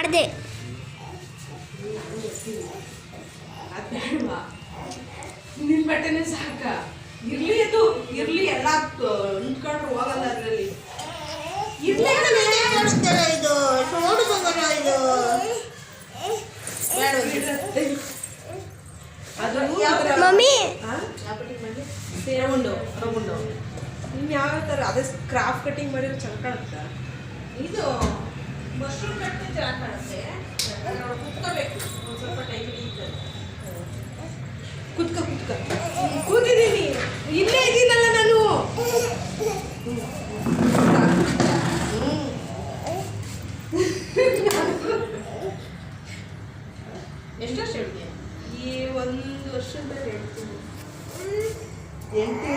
ಮಾಡಿದೆ. ನಿನ್ನ ಬಟ್ಟೆನೇ ಸಾಕ. ಇರ್ಲಿ ಅದು ಇರ್ಲಿ, ಎಲ್ಲ ನಿಂತ್ಕೊಂಡ್ರು ಹೋಗಲ್ಲ ಅದರಲ್ಲಿ. ಇದು ನೋಡು ಬಂಗಾರ, ಇದು ಅದು ಮಮ್ಮಿ ರೌಂಡು ರೌಂಡು. ಇನ್ನು ಯಾವ ಥರ ಅದೇ ಕ್ರಾಫ್ಟ್ ಕಟಿಂಗ್ ಮಾಡಿದ್ರೆ ಚೆನ್ನಾಗಿ ಕಾಣುತ್ತಾ? ಇದು ಮಶ್ರೂಮ್ ಕಟ್ಟಿದ್ರೆ ಚೆನ್ನಾಗಿ ಕಾಣುತ್ತೆ. ಕುತ್ಕೋಬೇಕು ಒಂದು ಸ್ವಲ್ಪ ಟೈಮ್ ಹಿಡಿಯುತ್ತೆ. ಕುತ್ಕ ಕೂತಿದ್ದೀನಿ, ಇಲ್ಲೇ ಇದ್ದೀನಲ್ಲ ನಾನು. ಎಷ್ಟು ವರ್ಷ ಹೇಳಿದೆ? ಈ 1 ವರ್ಷದ ಹೇಳ್ತೀನಿ. 8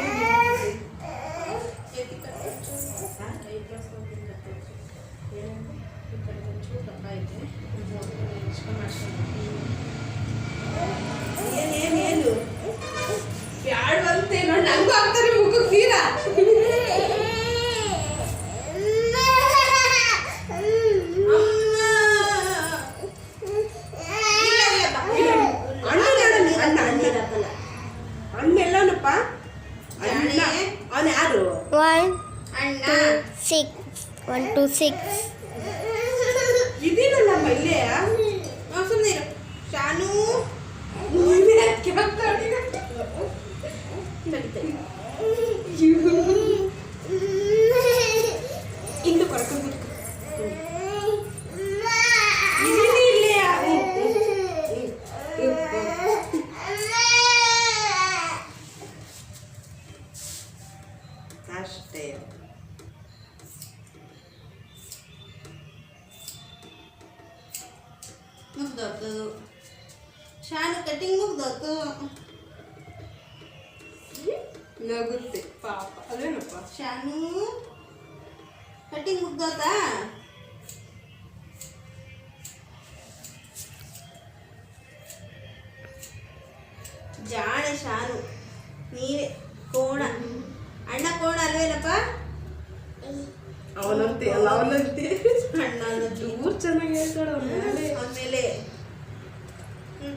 ಏನು ಬ್ಯಾಡ್ವಂತೆ ನೋಡಿ, ನಂಗೂ ಆಗ್ತಾರೆ ಮುಖಕ್ಕೆ ತೀರಾ. ಅಣ್ಣೆಲ್ಲನಪ್ಪ ಅಣ್ಣ. ಅವನು ಯಾರು? 1 ಅಣ್ಣ 2 6 1 2 6. ಇದೀನಲ್ಲಮ್ಮ ಇಲ್ಲೇ. ಸುಮ್ಮನೆ ಇರು. ಶಾನು ಇಂದು ಕರ್ಕೊಂಡು ಇಲ್ಲೇ. ಅಷ್ಟೇ. ಮುಗ್ದೋತು. ಶಾನು ಕಟಿಂಗ್ ಮುಗ್ದೋತು. ನಗುತ್ತೆ ಪಾಪ. ಅದೇನಪ್ಪ ಶಾನು ಕಟಿಂಗ್ ಮುಗ್ದೋತಾ? ಜಾಣೆ ಶಾನು, ನೀವೇ ಕೋಣ. ಅಣ್ಣ ಕೋಣ ಅಲ್ವೇನಪ್ಪ? ಅವನಂತೆ ಅಲ್ಲ, ಅವನಂತೆ ಅಣ್ಣ ಅನ್ನೋದು ಊರು ಚೆನ್ನಾಗಿ ಹೇಳ್ತಾಳೆ ಅವನ ಆಮೇಲೆ.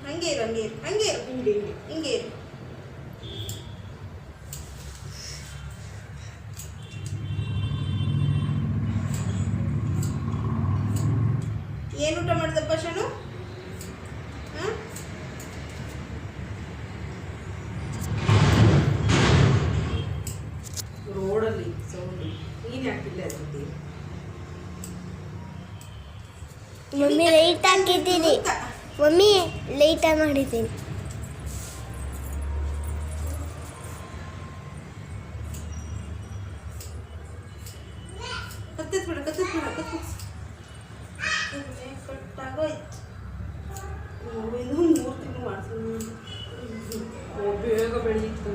ಹಂಗೆ ಇರು ಹಂಗೆ ಇರು ಹಂಗೆ ಇರು ಹಿಂಗೆ ಇರು. ಏನು ಊಟ ಮಾಡಿದಪ್ಪ ಶಾನು? ರೋಡಲ್ಲಿ ಸೌಂಡ್. ನೀನು ಯಾಕಿಲ್ಲ ಅದ್ರಲ್ಲಿ? ಮಮ್ಮಿ ಲೈಟ್ ಹಾಕಿದ್ದೀನಿ. ಮಮ್ಮಿ ಲೈಟ್ ಮಾಡಿದ್ದೀನಿ. ಕತ್ತಿಸ್ಬಿಡ ಕತ್ತಿಸ್ಬಿಡ ಕತ್ತಿಸ್. ಕಟ್ಟಾಗೋಯ್ತು. ಇದು 3 ತಿಂಗಳು ಮಾಡ್ತೀನಿ. ಬೇಗ ಬೆಳೀತು.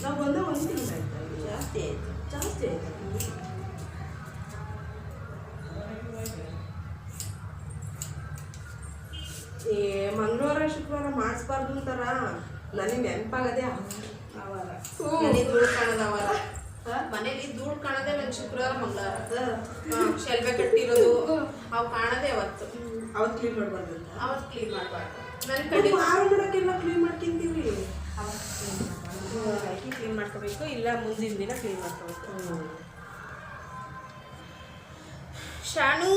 ನಾವು ಬಂದ 1 ತಿಂಗಳು ಆಯ್ತಾ? ಜಾಸ್ತಿ ಆಯ್ತು. ಜಾಸ್ತಿ ಆಯ್ತು. ಮಂಗಳವಾರ ಶುಕ್ರವಾರ ಮಾಡಿಸ್ಬಾರ್ದು ಅಂತಾರ. ನನಗೆ ನೆನಪಾಗದೆ ಆವಾರ. ಮನೇಲಿ ಧೂಳು ಕಾಣದವರ. ಮನೇಲಿ ಧೂಳು ಕಾಣದೆ ಒಂದು ಶುಕ್ರವಾರ ಮಂಗಳವಾರ ಶೆಲ್ಬೆ ಕಟ್ಟಿರೋದು ಅವು ಕಾಣದೆ ಅವತ್ತು. ಅವತ್ತು ಕ್ಲೀನ್ ಮಾಡಬಾರ್ದು ಅಂತ. ಅವತ್ತು ಕ್ಲೀನ್ ಮಾಡಬಾರ್ದು. ನನ್ನ ಕಡಿ ಕಡೆ ವಾರ ಮಾಡೋಕ್ಕೆಲ್ಲ ಕ್ಲೀನ್ ಮಾಡ್ಕೊಂತೀವಿ. ಅವತ್ತು ಕ್ಲೀನ್ ಮಾಡ್ಕೋಬೇಕು, ಇಲ್ಲ ಮುಂದಿನ ದಿನ ಕ್ಲೀನ್ ಮಾಡ್ಕೋಬೇಕು. ಶಾನು